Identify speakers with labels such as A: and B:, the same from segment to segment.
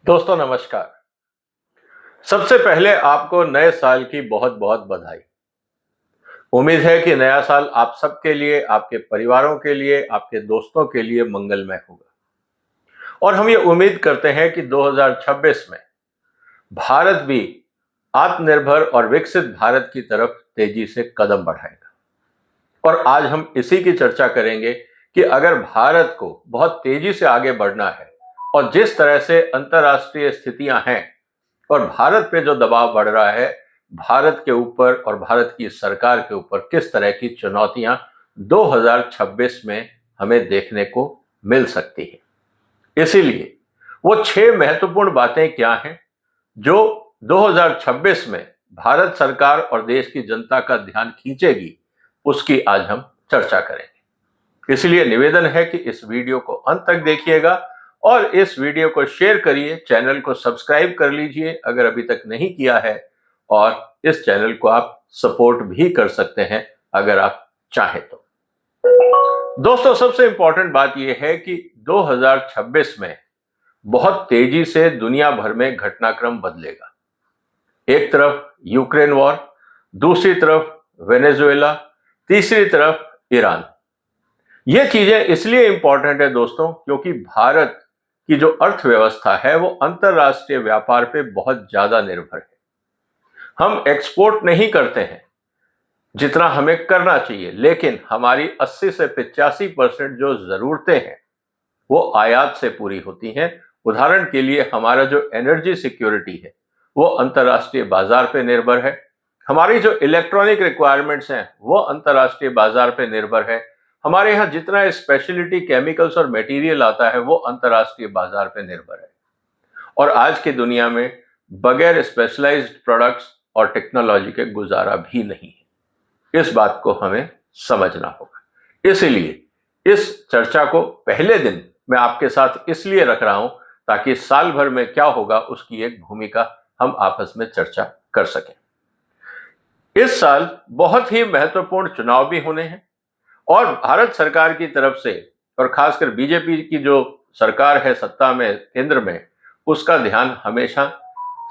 A: दोस्तों नमस्कार। सबसे पहले आपको नए साल की बहुत बहुत बधाई। उम्मीद है कि नया साल आप सबके लिए, आपके परिवारों के लिए, आपके दोस्तों के लिए मंगलमय होगा। और हम ये उम्मीद करते हैं कि 2026 में भारत भी आत्मनिर्भर और विकसित भारत की तरफ तेजी से कदम बढ़ाएगा। और आज हम इसी की चर्चा करेंगे कि अगर भारत को बहुत तेजी से आगे बढ़ना है और जिस तरह से अंतर्राष्ट्रीय स्थितियां हैं और भारत पे जो दबाव बढ़ रहा है, भारत के ऊपर और भारत की सरकार के ऊपर किस तरह की चुनौतियां 2026 में हमें देखने को मिल सकती है। इसीलिए वो 6 महत्वपूर्ण बातें क्या हैं जो 2026 में भारत सरकार और देश की जनता का ध्यान खींचेगी, उसकी आज हम चर्चा करेंगे। इसलिए निवेदन है कि इस वीडियो को अंत तक देखिएगा और इस वीडियो को शेयर करिए, चैनल को सब्सक्राइब कर लीजिए अगर अभी तक नहीं किया है, और इस चैनल को आप सपोर्ट भी कर सकते हैं अगर आप चाहें तो। दोस्तों, सबसे इंपॉर्टेंट बात यह है कि 2026 में बहुत तेजी से दुनिया भर में घटनाक्रम बदलेगा। एक तरफ यूक्रेन वॉर, दूसरी तरफ वेनेजुएला, तीसरी तरफ ईरान। ये चीजें इसलिए इंपॉर्टेंट है दोस्तों क्योंकि भारत की जो अर्थव्यवस्था है वो अंतरराष्ट्रीय व्यापार पे बहुत ज्यादा निर्भर है। हम एक्सपोर्ट नहीं करते हैं जितना हमें करना चाहिए, लेकिन हमारी 80 से 85% जो जरूरतें हैं वो आयात से पूरी होती हैं। उदाहरण के लिए हमारा जो एनर्जी सिक्योरिटी है वो अंतरराष्ट्रीय बाजार पे निर्भर है। हमारी जो इलेक्ट्रॉनिक रिक्वायरमेंट्स हैं वो अंतरराष्ट्रीय बाजार पे निर्भर है। हमारे यहाँ जितना स्पेशलिटी केमिकल्स और मटेरियल आता है वो अंतरराष्ट्रीय बाजार पे निर्भर है। और आज की दुनिया में बगैर स्पेशलाइज्ड प्रोडक्ट्स और टेक्नोलॉजी के गुजारा भी नहीं है। इस बात को हमें समझना होगा। इसीलिए इस चर्चा को पहले दिन मैं आपके साथ इसलिए रख रहा हूं ताकि साल भर में क्या होगा उसकी एक भूमिका हम आपस में चर्चा कर सकें। इस साल बहुत ही महत्वपूर्ण चुनाव भी होने हैं और भारत सरकार की तरफ से, और खासकर बीजेपी की जो सरकार है सत्ता में केंद्र में, उसका ध्यान हमेशा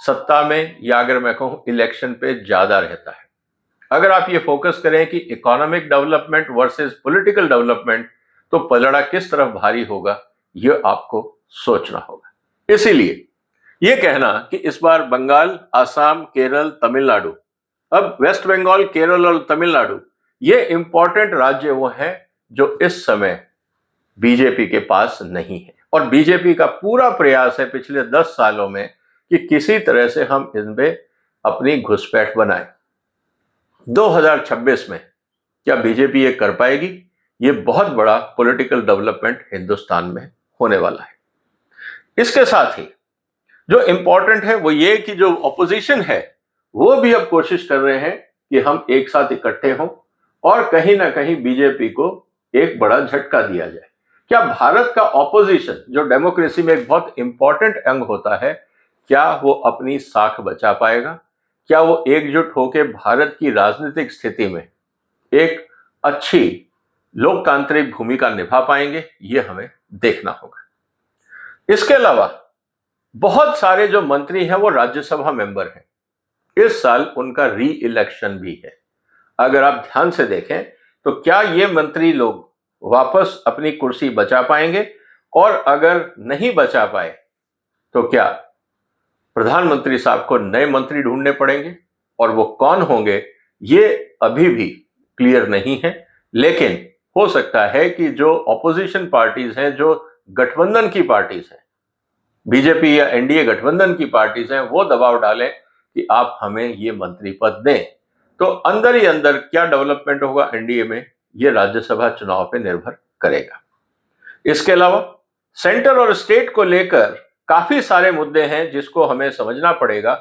A: सत्ता में या अगर मैं कहूं इलेक्शन पे ज्यादा रहता है। अगर आप ये फोकस करें कि economic development versus political development, तो पलड़ा किस तरफ भारी होगा ये आपको सोचना होगा। इसीलिए ये कहना कि इस बार बंगाल, आसाम, केरल, तमिलनाडु, अब वेस्ट बंगाल, केरल और तमिलनाडु, ये इंपॉर्टेंट राज्य वो हैं जो इस समय बीजेपी के पास नहीं है। और बीजेपी का पूरा प्रयास है पिछले 10 सालों में कि किसी तरह से हम इनमें अपनी घुसपैठ बनाएं। 2026 में क्या बीजेपी ये कर पाएगी? ये बहुत बड़ा पॉलिटिकल डेवलपमेंट हिंदुस्तान में होने वाला है। इसके साथ ही जो इंपॉर्टेंट है वो ये कि जो ऑपोजिशन है वो भी अब कोशिश कर रहे हैं कि हम एक साथ इकट्ठे हों और कहीं ना कहीं बीजेपी को एक बड़ा झटका दिया जाए। क्या भारत का ऑपोजिशन, जो डेमोक्रेसी में एक बहुत इंपॉर्टेंट अंग होता है, क्या वो अपनी साख बचा पाएगा? क्या वो एकजुट होकर भारत की राजनीतिक स्थिति में एक अच्छी लोकतांत्रिक भूमिका निभा पाएंगे? ये हमें देखना होगा। इसके अलावा बहुत सारे जो मंत्री हैं वो राज्यसभा मेंबर हैं। इस साल उनका री इलेक्शन भी है। अगर आप ध्यान से देखें तो क्या ये मंत्री लोग वापस अपनी कुर्सी बचा पाएंगे? और अगर नहीं बचा पाए तो क्या प्रधानमंत्री साहब को नए मंत्री ढूंढने पड़ेंगे? और वो कौन होंगे ये अभी भी क्लियर नहीं है, लेकिन हो सकता है कि जो ऑपोजिशन पार्टीज हैं, जो गठबंधन की पार्टीज हैं, बीजेपी या एनडीए गठबंधन की पार्टीज हैं, वो दबाव डालें कि आप हमें ये मंत्री पद दें। तो अंदर ही अंदर क्या डेवलपमेंट होगा एनडीए में, ये राज्यसभा चुनाव पे निर्भर करेगा। इसके अलावा सेंटर और स्टेट को लेकर काफी सारे मुद्दे हैं जिसको हमें समझना पड़ेगा,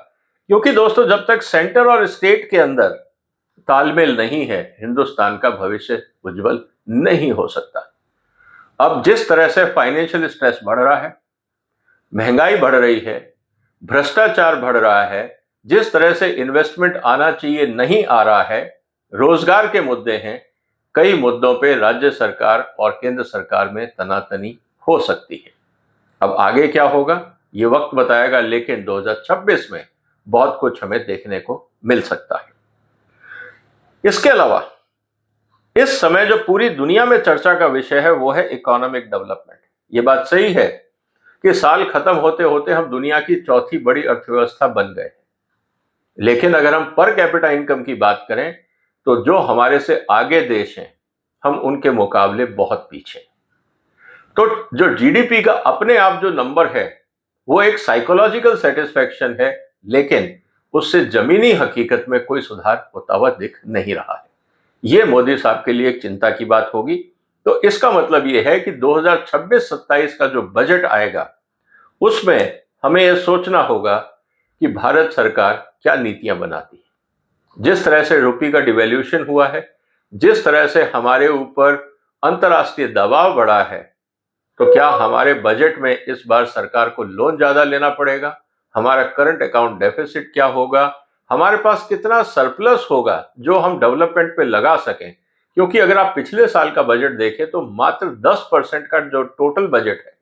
A: क्योंकि दोस्तों जब तक सेंटर और स्टेट के अंदर तालमेल नहीं है, हिंदुस्तान का भविष्य उज्जवल नहीं हो सकता। अब जिस तरह से फाइनेंशियल स्ट्रेस बढ़ रहा है, महंगाई बढ़ रही है, भ्रष्टाचार बढ़ रहा है, जिस तरह से इन्वेस्टमेंट आना चाहिए नहीं आ रहा है, रोजगार के मुद्दे हैं, कई मुद्दों पे राज्य सरकार और केंद्र सरकार में तनातनी हो सकती है। अब आगे क्या होगा ये वक्त बताएगा, लेकिन 2026 में बहुत कुछ हमें देखने को मिल सकता है। इसके अलावा इस समय जो पूरी दुनिया में चर्चा का विषय है वो है इकोनॉमिक डेवलपमेंट। ये बात सही है कि साल खत्म होते होते हम दुनिया की चौथी बड़ी अर्थव्यवस्था बन गए, लेकिन अगर हम पर कैपिटा इनकम की बात करें तो जो हमारे से आगे देश हैं हम उनके मुकाबले बहुत पीछे। तो जो जीडीपी का अपने आप जो नंबर है वो एक साइकोलॉजिकल सेटिस्फैक्शन है, लेकिन उससे जमीनी हकीकत में कोई सुधार होता हुआ दिख नहीं रहा है। ये मोदी साहब के लिए एक चिंता की बात होगी। तो इसका मतलब ये है कि 2026-27 का जो बजट आएगा उसमें हमें यह सोचना होगा कि भारत सरकार क्या नीतियां बनाती है। जिस तरह से रुपये का डिवैल्यूएशन हुआ है, जिस तरह से हमारे ऊपर अंतर्राष्ट्रीय दबाव बढ़ा है, तो क्या हमारे बजट में इस बार सरकार को लोन ज्यादा लेना पड़ेगा? हमारा करंट अकाउंट डेफिसिट क्या होगा? हमारे पास कितना सरप्लस होगा जो हम डेवलपमेंट पे लगा सकें? क्योंकि अगर आप पिछले साल का बजट देखें तो मात्र 10% का जो टोटल बजट है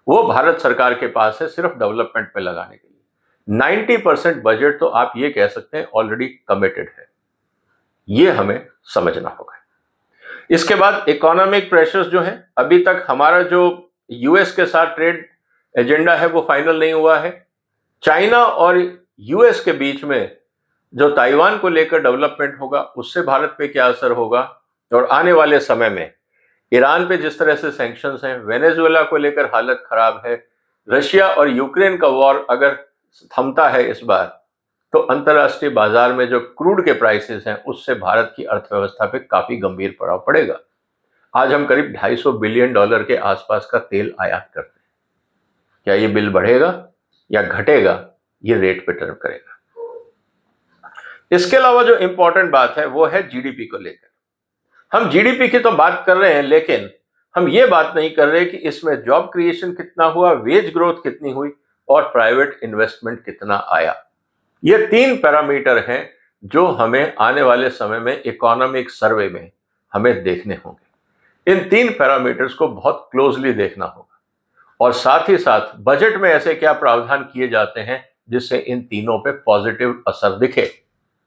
A: वो भारत सरकार के पास है सिर्फ डेवलपमेंट पे लगाने के लिए। 90% बजट तो आप ये कह सकते हैं ऑलरेडी कमिटेड है। ये हमें समझना होगा। इसके बाद इकोनॉमिक प्रेशर्स जो है, अभी तक हमारा जो यूएस के साथ ट्रेड एजेंडा है वो फाइनल नहीं हुआ है। चाइना और यूएस के बीच में जो ताइवान को लेकर डेवलपमेंट होगा उससे भारत पे क्या असर होगा, और आने वाले समय में ईरान पे जिस तरह से सैंक्शंस हैं, वेनेजुएला को लेकर हालत खराब है, रशिया और यूक्रेन का वॉर अगर थमता है इस बार, तो अंतर्राष्ट्रीय बाजार में जो क्रूड के प्राइसेस हैं उससे भारत की अर्थव्यवस्था पे काफी गंभीर प्रभाव पड़ेगा। आज हम करीब $250 बिलियन के आसपास का तेल आयात करते हैं। क्या ये बिल बढ़ेगा या घटेगा, ये रेट पे टर्न करेगा। इसके अलावा जो इंपॉर्टेंट बात है वो है जीडीपी को लेकर। हम जीडीपी की तो बात कर रहे हैं, लेकिन हम ये बात नहीं कर रहे कि इसमें जॉब क्रिएशन कितना हुआ, वेज ग्रोथ कितनी हुई और प्राइवेट इन्वेस्टमेंट कितना आया। ये 3 पैरामीटर हैं जो हमें आने वाले समय में इकोनॉमिक सर्वे में हमें देखने होंगे। इन 3 पैरामीटर्स को बहुत क्लोजली देखना होगा, और साथ ही साथ बजट में ऐसे क्या प्रावधान किए जाते हैं जिससे इन तीनों पे पॉजिटिव असर दिखे।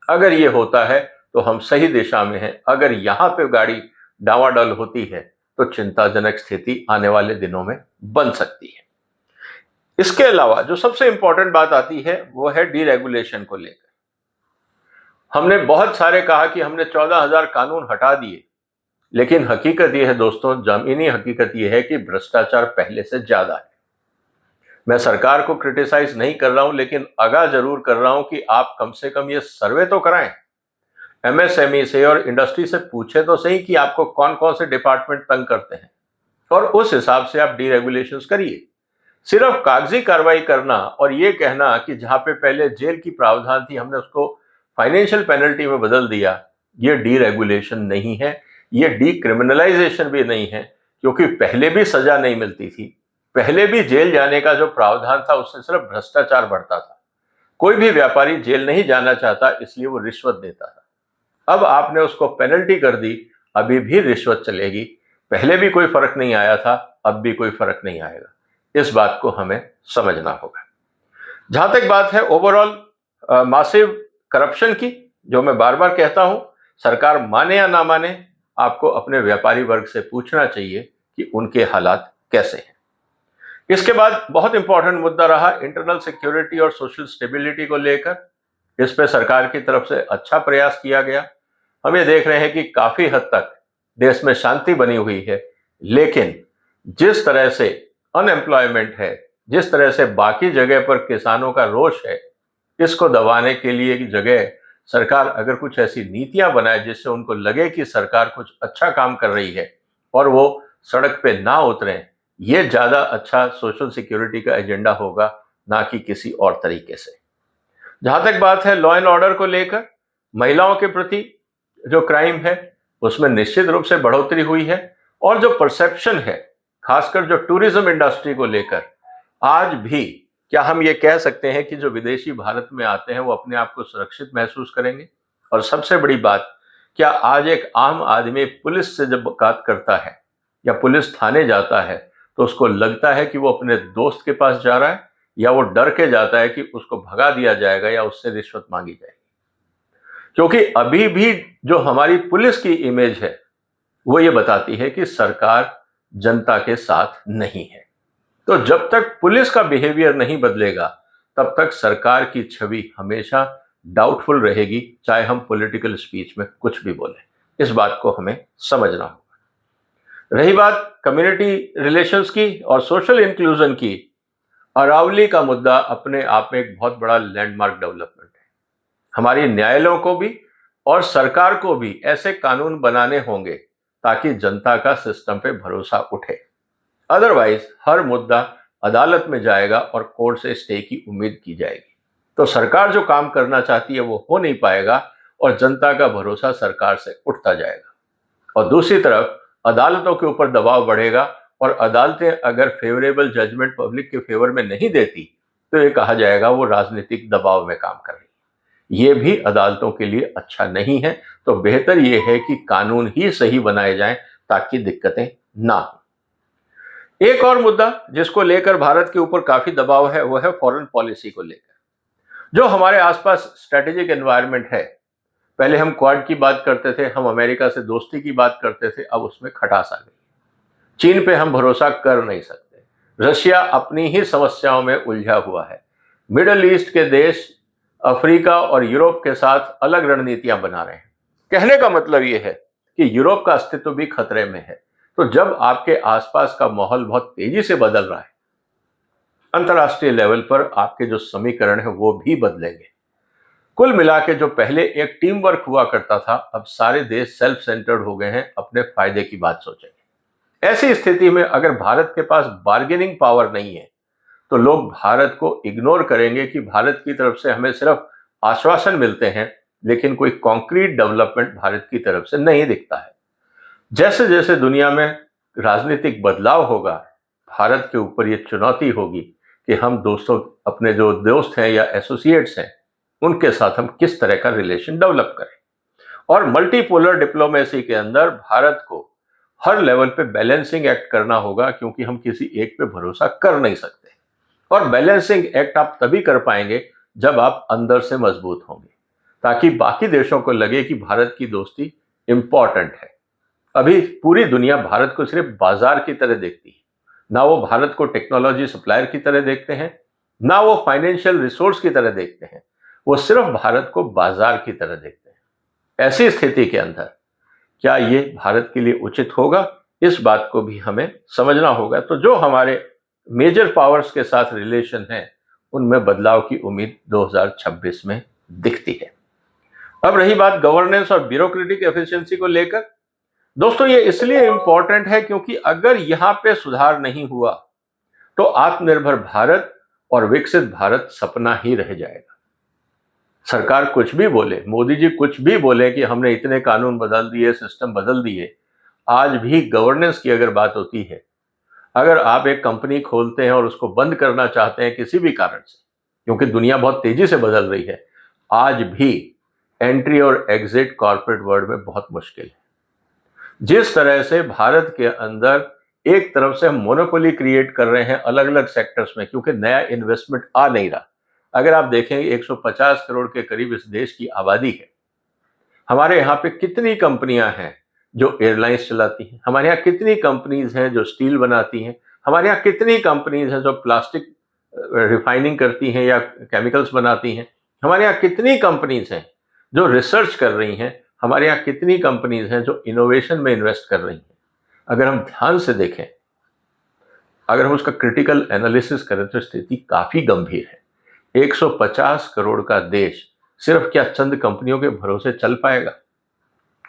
A: अगर ये होता है तो हम सही दिशा में हैं। अगर यहां पे गाड़ी डावाडोल होती है तो चिंताजनक स्थिति आने वाले दिनों में बन सकती है। इसके अलावा जो सबसे इंपॉर्टेंट बात आती है वो है डीरेगुलेशन को लेकर। हमने बहुत सारे कहा कि हमने 14,000 कानून हटा दिए, लेकिन हकीकत यह है दोस्तों, जमीनी हकीकत यह है कि भ्रष्टाचार पहले से ज्यादा है। मैं सरकार को क्रिटिसाइज नहीं कर रहा हूं, लेकिन आगाह जरूर कर रहा हूं कि आप कम से कम ये सर्वे तो कराएं, एमएसएमई से और इंडस्ट्री से पूछे तो सही कि आपको कौन कौन से डिपार्टमेंट तंग करते हैं, और उस हिसाब से आप डीरेगुलेशंस करिए। सिर्फ कागजी कार्रवाई करना और ये कहना कि जहां पे पहले जेल की प्रावधान थी हमने उसको फाइनेंशियल पेनल्टी में बदल दिया, ये डीरेगुलेशन नहीं है, ये डीक्रिमिनलाइजेशन भी नहीं है, क्योंकि पहले भी सजा नहीं मिलती थी। पहले भी जेल जाने का जो प्रावधान था उससे सिर्फ भ्रष्टाचार बढ़ता था। कोई भी व्यापारी जेल नहीं जाना चाहता, इसलिए वो रिश्वत देता था। अब आपने उसको पेनल्टी कर दी, अभी भी रिश्वत चलेगी। पहले भी कोई फर्क नहीं आया था, अब भी कोई फर्क नहीं आएगा। इस बात को हमें समझना होगा। जहां तक बात है ओवरऑल मासिव करप्शन की, जो मैं बार बार कहता हूं, सरकार माने या ना माने, आपको अपने व्यापारी वर्ग से पूछना चाहिए कि उनके हालात कैसे हैं। इसके बाद बहुत इंपॉर्टेंट मुद्दा रहा इंटरनल सिक्योरिटी और सोशल स्टेबिलिटी को लेकर। इस पे सरकार की तरफ से अच्छा प्रयास किया गया। हम ये देख रहे हैं कि काफी हद तक देश में शांति बनी हुई है, लेकिन जिस तरह से अनएम्प्लॉयमेंट है, जिस तरह से बाकी जगह पर किसानों का रोष है, इसको दबाने के लिए की जगह सरकार अगर कुछ ऐसी नीतियां बनाए जिससे उनको लगे कि सरकार कुछ अच्छा काम कर रही है और वो सड़क पे ना उतरें, ये ज्यादा अच्छा सोशल सिक्योरिटी का एजेंडा होगा, ना कि किसी और तरीके से। जहां तक बात है लॉ एंड ऑर्डर को लेकर, महिलाओं के प्रति जो क्राइम है उसमें निश्चित रूप से बढ़ोतरी हुई है, और जो परसेप्शन है खासकर जो टूरिज्म इंडस्ट्री को लेकर, आज भी क्या हम ये कह सकते हैं कि जो विदेशी भारत में आते हैं वो अपने आप को सुरक्षित महसूस करेंगे? और सबसे बड़ी बात, क्या आज एक आम आदमी पुलिस से जब बात करता है या पुलिस थाने जाता है तो उसको लगता है कि वो अपने दोस्त के पास जा रहा है, या वो डर के जाता है कि उसको भगा दिया जाएगा या उससे रिश्वत मांगी जाएगी। क्योंकि अभी भी जो हमारी पुलिस की इमेज है वो ये बताती है कि सरकार जनता के साथ नहीं है। तो जब तक पुलिस का बिहेवियर नहीं बदलेगा तब तक सरकार की छवि हमेशा डाउटफुल रहेगी, चाहे हम पॉलिटिकल स्पीच में कुछ भी बोलें। इस बात को हमें समझना होगा। रही बात कम्युनिटी रिलेशंस की और सोशल इंक्लूजन की, अरावली का मुद्दा अपने आप में एक बहुत बड़ा लैंडमार्क डेवलपमेंट है। हमारी न्यायालयों को भी और सरकार को भी ऐसे कानून बनाने होंगे ताकि जनता का सिस्टम पे भरोसा उठे। अदरवाइज हर मुद्दा अदालत में जाएगा और कोर्ट से स्टे की उम्मीद की जाएगी, तो सरकार जो काम करना चाहती है वो हो नहीं पाएगा और जनता का भरोसा सरकार से उठता जाएगा। और दूसरी तरफ अदालतों के ऊपर दबाव बढ़ेगा और अदालतें अगर फेवरेबल जजमेंट पब्लिक के फेवर में नहीं देती तो ये कहा जाएगा वो राजनीतिक दबाव में काम कर रही है। ये भी अदालतों के लिए अच्छा नहीं है। तो बेहतर ये है कि कानून ही सही बनाए जाएं ताकि दिक्कतें ना हो। एक और मुद्दा जिसको लेकर भारत के ऊपर काफी दबाव है वो है फॉरेन पॉलिसी को लेकर। जो हमारे आसपास स्ट्रेटेजिक एनवायरनमेंट है, पहले हम क्वाड की बात करते थे, हम अमेरिका से दोस्ती की बात करते थे, अब उसमें खटास आ गई। चीन पे हम भरोसा कर नहीं सकते, रशिया अपनी ही समस्याओं में उलझा हुआ है, मिडल ईस्ट के देश अफ्रीका और यूरोप के साथ अलग रणनीतियां बना रहे हैं। कहने का मतलब यह है कि यूरोप का अस्तित्व भी खतरे में है। तो जब आपके आसपास का माहौल बहुत तेजी से बदल रहा है, अंतर्राष्ट्रीय लेवल पर आपके जो समीकरण है वो भी बदलेंगे। कुल मिला के जो पहले एक टीम वर्क हुआ करता था, अब सारे देश सेल्फ सेंटर्ड हो गए हैं, अपने फायदे की बात सोचेंगे। ऐसी स्थिति में अगर भारत के पास बार्गेनिंग पावर नहीं है तो लोग भारत को इग्नोर करेंगे कि भारत की तरफ से हमें सिर्फ आश्वासन मिलते हैं लेकिन कोई कॉन्क्रीट डेवलपमेंट भारत की तरफ से नहीं दिखता है। जैसे जैसे दुनिया में राजनीतिक बदलाव होगा, भारत के ऊपर ये चुनौती होगी कि हम दोस्तों, अपने जो दोस्त हैं या एसोसिएट्स हैं, उनके साथ हम किस तरह का रिलेशन डेवलप करें। और मल्टीपोलर डिप्लोमेसी के अंदर भारत को हर लेवल पे बैलेंसिंग एक्ट करना होगा, क्योंकि हम किसी एक पे भरोसा कर नहीं सकते। और बैलेंसिंग एक्ट आप तभी कर पाएंगे जब आप अंदर से मजबूत होंगे, ताकि बाकी देशों को लगे कि भारत की दोस्ती इंपॉर्टेंट है। अभी पूरी दुनिया भारत को सिर्फ बाजार की तरह देखती है, ना वो भारत को टेक्नोलॉजी सप्लायर की तरह देखते हैं, ना वो फाइनेंशियल रिसोर्स की तरह देखते हैं, वो सिर्फ भारत को बाजार की तरह देखते हैं। ऐसी स्थिति के अंदर क्या ये भारत के लिए उचित होगा, इस बात को भी हमें समझना होगा। तो जो हमारे मेजर पावर्स के साथ रिलेशन है उनमें बदलाव की उम्मीद 2026 में दिखती है। अब रही बात गवर्नेंस और ब्यूरोक्रेटिक एफिशिएंसी को लेकर, दोस्तों ये इसलिए इंपॉर्टेंट है क्योंकि अगर यहां पे सुधार नहीं हुआ तो आत्मनिर्भर भारत और विकसित भारत सपना ही रह जाएगा। सरकार कुछ भी बोले, मोदी जी कुछ भी बोले कि हमने इतने कानून बदल दिए, सिस्टम बदल दिए, आज भी गवर्नेंस की अगर बात होती है, अगर आप एक कंपनी खोलते हैं और उसको बंद करना चाहते हैं किसी भी कारण से, क्योंकि दुनिया बहुत तेजी से बदल रही है, आज भी एंट्री और एग्जिट कॉर्पोरेट वर्ल्ड में बहुत मुश्किल है। जिस तरह से भारत के अंदर एक तरफ से हम मोनोपोली क्रिएट कर रहे हैं अलग अलग सेक्टर्स में, क्योंकि नया इन्वेस्टमेंट आ नहीं रहा। अगर आप देखें 150 करोड़ के करीब इस देश की आबादी है, हमारे यहाँ पे कितनी कंपनियां हैं जो एयरलाइंस चलाती हैं, हमारे यहाँ कितनी कंपनीज हैं जो स्टील बनाती हैं, हमारे यहाँ कितनी कंपनीज हैं जो प्लास्टिक रिफाइनिंग करती हैं या केमिकल्स बनाती हैं, हमारे यहाँ कितनी कंपनीज हैं जो रिसर्च कर रही हैं, हमारे यहाँ कितनी कंपनीज हैं जो इनोवेशन में इन्वेस्ट कर रही हैं। अगर हम ध्यान से देखें, अगर हम उसका क्रिटिकल एनालिसिस करें तो स्थिति काफी गंभीर है। 150 करोड़ का देश सिर्फ क्या चंद कंपनियों के भरोसे चल पाएगा?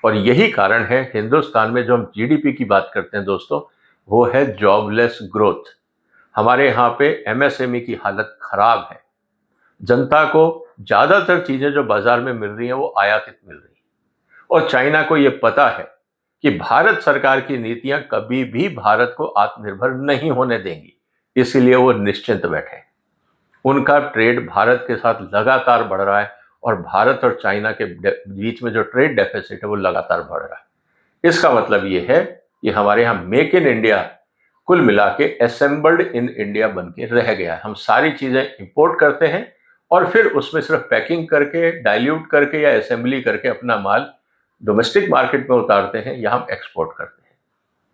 A: और यही कारण है हिंदुस्तान में जो हम जीडीपी की बात करते हैं दोस्तों, वो है जॉबलेस ग्रोथ। हमारे यहाँ पे एमएसएमई की हालत खराब है। जनता को ज्यादातर चीजें जो बाजार में मिल रही हैं वो आयातित मिल रही हैं। और चाइना को ये पता है कि भारत सरकार की नीतियां कभी भी भारत को आत्मनिर्भर नहीं होने देंगी, इसीलिए वो निश्चिंत बैठे। उनका ट्रेड भारत के साथ लगातार बढ़ रहा है और भारत और चाइना के बीच में जो ट्रेड डेफिसिट है वो लगातार बढ़ रहा है। इसका मतलब ये है कि हमारे यहाँ मेक इन इंडिया कुल मिला के असेंबल्ड इन इंडिया बन के रह गया है। हम सारी चीजें इंपोर्ट करते हैं और फिर उसमें सिर्फ पैकिंग करके, डाइल्यूट करके या असेंबली करके अपना माल डोमेस्टिक मार्केट में उतारते हैं या हम एक्सपोर्ट करते हैं।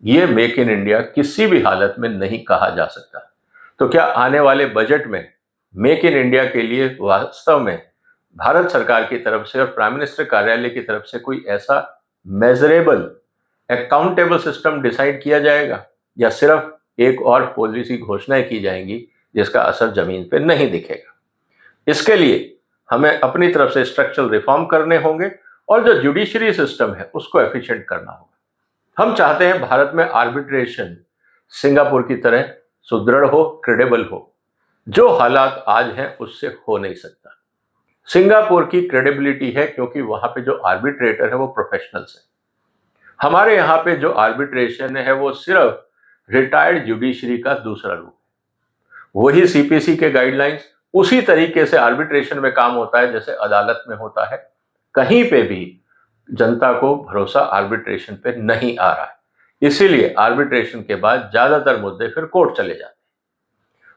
A: ये मेक इन इंडिया किसी भी हालत में नहीं कहा जा सकता। तो क्या आने वाले बजट में मेक इन इंडिया के लिए वास्तव में भारत सरकार की तरफ से और प्राइम मिनिस्टर कार्यालय की तरफ से कोई ऐसा मेजरेबल, अकाउंटेबल सिस्टम डिसाइड किया जाएगा, या सिर्फ एक और पॉलिसी घोषणाएं की जाएंगी जिसका असर जमीन पे नहीं दिखेगा? इसके लिए हमें अपनी तरफ से स्ट्रक्चरल रिफॉर्म करने होंगे और जो जुडिशरी सिस्टम है उसको एफिशिएंट करना होगा। हम चाहते हैं भारत में आर्बिट्रेशन सिंगापुर की तरह सुदृढ़ हो, क्रेडिबल हो। जो हालात आज हैं उससे हो नहीं सकता। सिंगापुर की क्रेडिबिलिटी है क्योंकि वहां पे जो आर्बिट्रेटर है वो प्रोफेशनल्स हैं। हमारे यहाँ पे जो आर्बिट्रेशन है वो सिर्फ रिटायर्ड जुडिशरी का दूसरा रूप है। वही सीपीसी के गाइडलाइंस उसी तरीके से आर्बिट्रेशन में काम होता है जैसे अदालत में होता है। कहीं पे भी जनता को भरोसा आर्बिट्रेशन पे नहीं आ रहा है, इसीलिए आर्बिट्रेशन के बाद ज्यादातर मुद्दे फिर कोर्ट चले जाते हैं।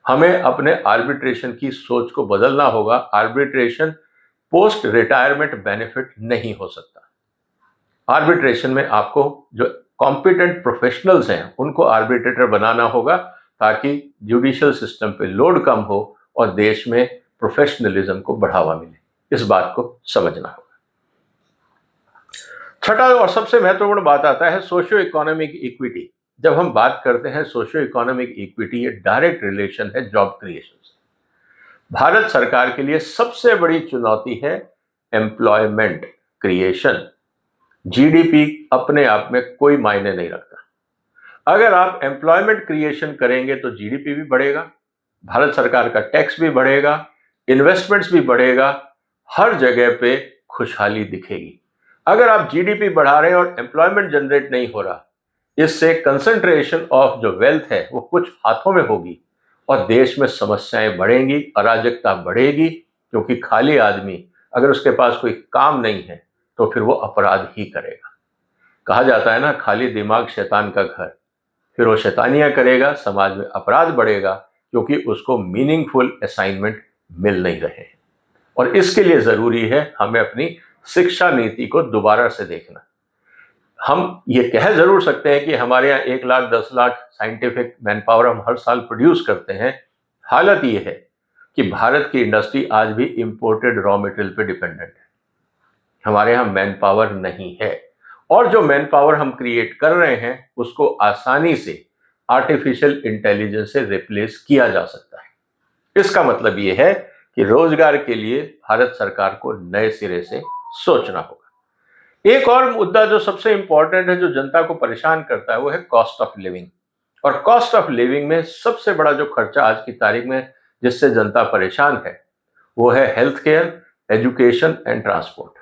A: हमें अपने आर्बिट्रेशन की सोच को बदलना होगा। आर्बिट्रेशन पोस्ट रिटायरमेंट बेनिफिट नहीं हो सकता। आर्बिट्रेशन में आपको जो कॉम्पिटेंट प्रोफेशनल्स हैं उनको आर्बिट्रेटर बनाना होगा ताकि जुडिशियल सिस्टम पे लोड कम हो और देश में प्रोफेशनलिज्म को बढ़ावा मिले। इस बात को समझना होगा। छठा और सबसे महत्वपूर्ण बात आता है सोशियो इकोनॉमिक इक्विटी। जब हम बात करते हैं सोशियो इकोनॉमिक इक्विटी, ये डायरेक्ट रिलेशन है जॉब क्रिएशन से। भारत सरकार के लिए सबसे बड़ी चुनौती है एम्प्लॉयमेंट क्रिएशन। जीडीपी अपने आप में कोई मायने नहीं रखता। अगर आप एम्प्लॉयमेंट क्रिएशन करेंगे तो जीडीपी भी बढ़ेगा, भारत सरकार का टैक्स भी बढ़ेगा, इन्वेस्टमेंट्स भी बढ़ेगा, हर जगह पे खुशहाली दिखेगी। अगर आप जीडीपी बढ़ा रहे हैं और एम्प्लॉयमेंट जनरेट नहीं हो रहा, इससे कंसंट्रेशन ऑफ जो वेल्थ है वो कुछ हाथों में होगी और देश में समस्याएं बढ़ेंगी, अराजकता बढ़ेगी, क्योंकि खाली आदमी अगर उसके पास कोई काम नहीं है तो फिर वो अपराध ही करेगा। कहा जाता है ना, खाली दिमाग शैतान का घर। फिर वो शैतानियां करेगा, समाज में अपराध बढ़ेगा क्योंकि उसको मीनिंगफुल असाइनमेंट मिल नहीं रहे हैं। और इसके लिए जरूरी है हमें अपनी शिक्षा नीति को दोबारा से देखना। हम ये कह जरूर सकते हैं कि हमारे यहाँ 1 lakh 10 lakh scientific man power हम हर साल प्रोड्यूस करते हैं। हालत ये है कि भारत की इंडस्ट्री आज भी इंपोर्टेड रॉ मटेरियल पे डिपेंडेंट है। हमारे यहाँ मैन पावर नहीं है और जो मैन पावर हम क्रिएट कर रहे हैं उसको आसानी से आर्टिफिशियल इंटेलिजेंस से रिप्लेस किया जा सकता है। इसका मतलब ये है कि रोजगार के लिए भारत सरकार को नए सिरे से सोचना होगा। एक और मुद्दा जो सबसे इंपॉर्टेंट है, जो जनता को परेशान करता है, वो है कॉस्ट ऑफ लिविंग। और कॉस्ट ऑफ लिविंग में सबसे बड़ा जो खर्चा आज की तारीख में जिससे जनता परेशान है वो है health care, education and transport.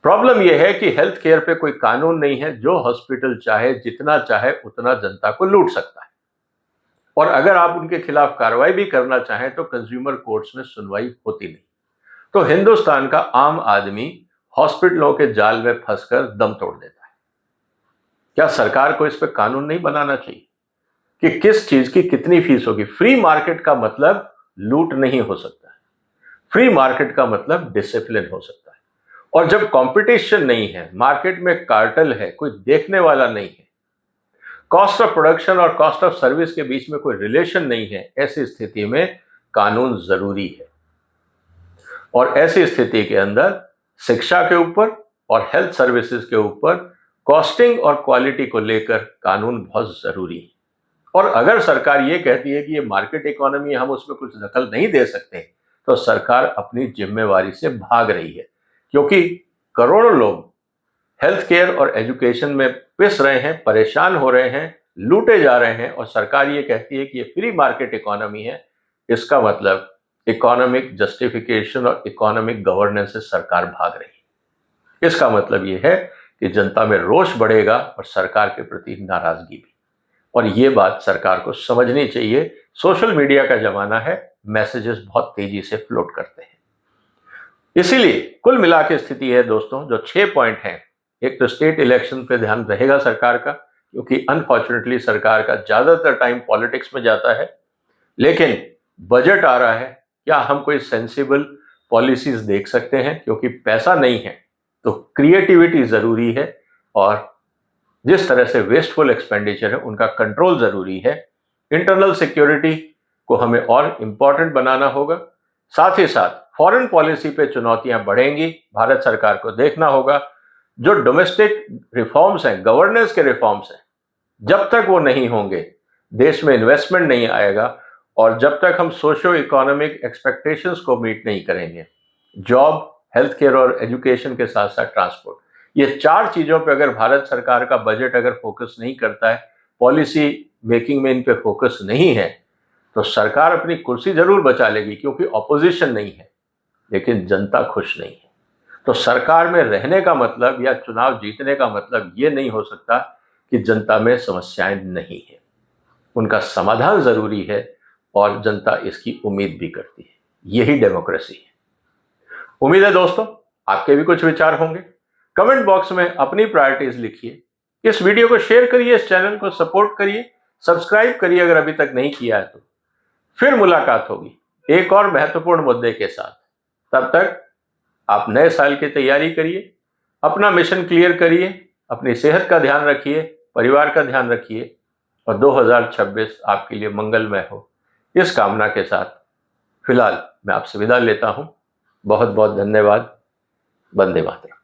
A: Problem यह है कि हेल्थ केयर पे कोई कानून नहीं है। जो हॉस्पिटल चाहे जितना चाहे उतना जनता को लूट सकता है, और अगर आप उनके खिलाफ कार्रवाई भी करना चाहें तो कंज्यूमर कोर्ट्स में सुनवाई होती नहीं। तो हिंदुस्तान का आम आदमी हॉस्पिटलों के जाल में फंसकर दम तोड़ देता है। क्या सरकार को इस पे कानून नहीं बनाना चाहिए कि किस चीज की कितनी फीस होगी? फ्री मार्केट का मतलब लूट नहीं हो सकता है। फ्री मार्केट का मतलब डिसिप्लिन हो सकता है। और जब कंपटीशन नहीं है, मार्केट में कार्टेल है, कोई देखने वाला नहीं है, कॉस्ट ऑफ प्रोडक्शन और कॉस्ट ऑफ सर्विस के बीच में कोई रिलेशन नहीं है, ऐसी स्थिति में कानून जरूरी है। और ऐसी स्थिति के अंदर शिक्षा के ऊपर और हेल्थ सर्विसेज के ऊपर कॉस्टिंग और क्वालिटी को लेकर कानून बहुत जरूरी है। और अगर सरकार ये कहती है कि ये मार्केट इकोनॉमी, हम उसमें कुछ दखल नहीं दे सकते, तो सरकार अपनी जिम्मेवारी से भाग रही है, क्योंकि करोड़ों लोग हेल्थ केयर और एजुकेशन में पिस रहे हैं, परेशान हो रहे हैं, लूटे जा रहे हैं, और सरकार ये कहती है कि ये फ्री मार्केट इकोनॉमी है। इसका मतलब इकोनॉमिक जस्टिफिकेशन और इकोनॉमिक गवर्नेंस से सरकार भाग रही है। इसका मतलब ये है कि जनता में रोष बढ़ेगा और सरकार के प्रति नाराजगी भी। और ये बात सरकार को समझनी चाहिए। सोशल मीडिया का जमाना है, मैसेजेस बहुत तेजी से फ्लोट करते हैं। इसीलिए कुल मिला के स्थिति है दोस्तों, जो 6 पॉइंट हैं, एक तो स्टेट इलेक्शन पे ध्यान रहेगा सरकार का, क्योंकि अनफॉर्चुनेटली सरकार का ज़्यादातर टाइम पॉलिटिक्स में जाता है। लेकिन बजट आ रहा है, क्या हम कोई सेंसिबल पॉलिसीज देख सकते हैं? क्योंकि पैसा नहीं है तो क्रिएटिविटी ज़रूरी है, और जिस तरह से वेस्टफुल एक्सपेंडिचर है उनका कंट्रोल ज़रूरी है। इंटरनल सिक्योरिटी को हमें और इम्पॉर्टेंट बनाना होगा। साथ ही साथ फॉरेन पॉलिसी पे चुनौतियां बढ़ेंगी, भारत सरकार को देखना होगा। जो डोमेस्टिक रिफॉर्म्स हैं, गवर्नेंस के रिफॉर्म्स हैं, जब तक वो नहीं होंगे देश में इन्वेस्टमेंट नहीं आएगा, और जब तक हम सोशो इकोनॉमिक एक्सपेक्टेशंस को मीट नहीं करेंगे, जॉब, हेल्थ केयर और एजुकेशन के साथ साथ ट्रांसपोर्ट, ये 4 चीज़ों पे अगर भारत सरकार का बजट अगर फोकस नहीं करता है, पॉलिसी मेकिंग में इन पे फोकस नहीं है, तो सरकार अपनी कुर्सी जरूर बचा लेगी क्योंकि ऑपोजिशन नहीं है, लेकिन जनता खुश नहीं है। तो सरकार में रहने का मतलब या चुनाव जीतने का मतलब ये नहीं हो सकता कि जनता में समस्याएं नहीं है, उनका समाधान जरूरी है, और जनता इसकी उम्मीद भी करती है। यही डेमोक्रेसी है। उम्मीद है दोस्तों आपके भी कुछ विचार होंगे। कमेंट बॉक्स में अपनी प्रायोरिटीज लिखिए, इस वीडियो को शेयर करिए, इस चैनल को सपोर्ट करिए, सब्सक्राइब करिए अगर अभी तक नहीं किया है तो। फिर मुलाकात होगी एक और महत्वपूर्ण मुद्दे के साथ। तब तक आप नए साल की तैयारी करिए, अपना मिशन क्लियर करिए, अपनी सेहत का ध्यान रखिए, परिवार का ध्यान रखिए, और 2026 आपके लिए मंगलमय हो, इस कामना के साथ फिलहाल मैं आपसे विदा लेता हूं। बहुत बहुत धन्यवाद। वंदे मातरम।